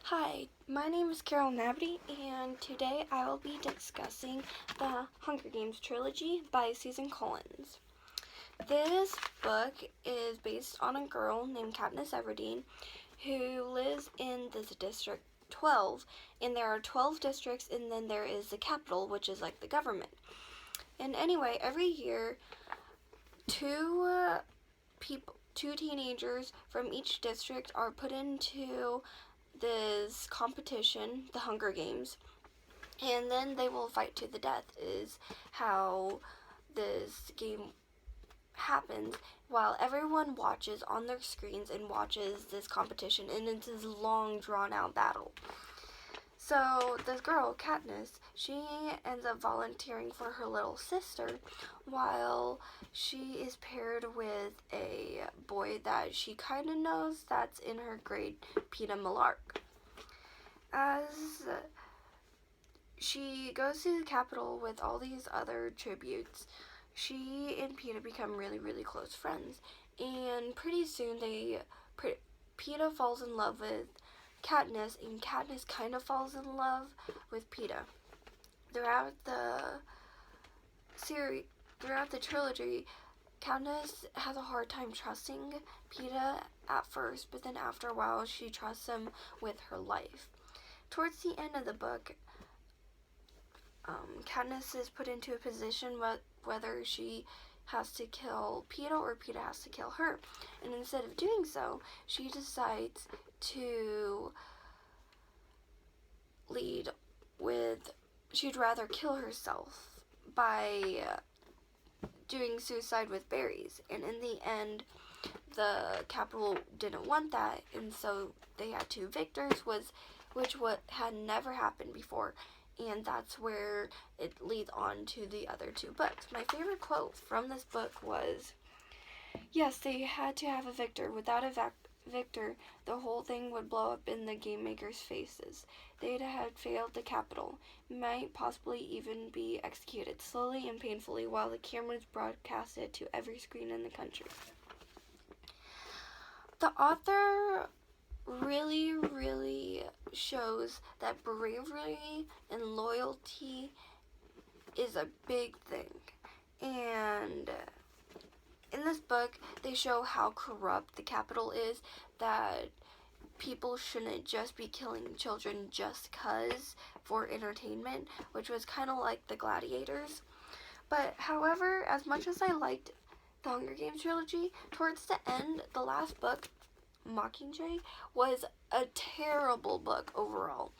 Hi, my name is Carol Nabby, and today I will be discussing the Hunger Games trilogy by Susan Collins. This book is based on a girl named Katniss Everdeen who lives in this District 12, and there are 12 districts, and then there is the capital, which is like the government. And anyway, every year, two teenagers from each district are put into this competition, the Hunger Games, and then they will fight to the death, is how this game happens, while everyone watches on their screens and watches this competition, and it's this long drawn out battle. So this girl, Katniss, she ends up volunteering for her little sister while she is paired with a boy that she kind of knows that's in her grade, Peeta Mellark. As she goes to the capital with all these other tributes, she and Peeta become really, really close friends. And pretty soon Peeta falls in love with Katniss, and Katniss kind of falls in love with Peeta. Throughout the trilogy, Katniss has a hard time trusting Peeta at first, but then after a while, she trusts him with her life. Towards the end of the book, Katniss is put into a position whether she has to kill Peeta or Peeta has to kill her. And instead of doing so, she decides to she'd rather kill herself by doing suicide with berries. And in the end, the capital didn't want that, and so they had two victors, which had never happened before. And that's where it leads on to the other two books. My favorite quote from this book was, "Yes, they had to have a victor. Without a victor, the whole thing would blow up in the game makers' faces. They'd had failed the capital, might possibly even be executed slowly and painfully while the cameras broadcasted to every screen in the country." The author really, really shows that bravery and loyalty is a big thing. And in this book, they show how corrupt the capital is, that people shouldn't just be killing children just 'cause for entertainment, which was kind of like the Gladiators. But however, as much as I liked the Hunger Games trilogy, towards the end, the last book, Mockingjay, was a terrible book overall.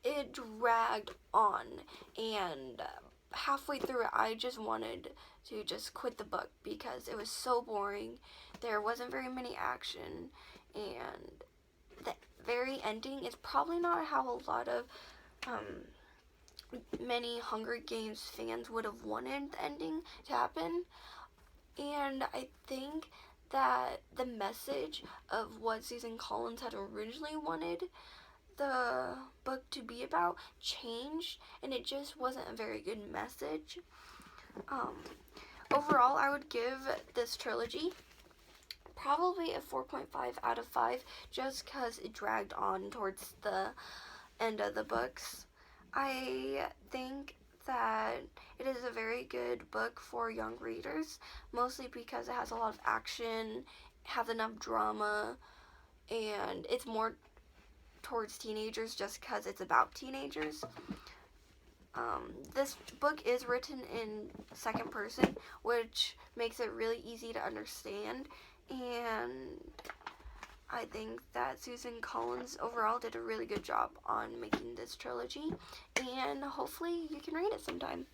It dragged on, and halfway through it, I just wanted to just quit the book because it was so boring. There wasn't very many action, and the very ending is probably not how a lot of many Hunger Games fans would have wanted the ending to happen. And I think that the message of what Susan Collins had originally wanted the book to be about changed, and it just wasn't a very good message. Overall, I would give this trilogy probably a 4.5 out of 5, just because it dragged on towards the end of the books. I think that it is a very good book for young readers, mostly because it has a lot of action, has enough drama, and it's more towards teenagers just because it's about teenagers. This book is written in second person, which makes it really easy to understand, and I think that Susan Collins overall did a really good job on making this trilogy, and hopefully you can read it sometime.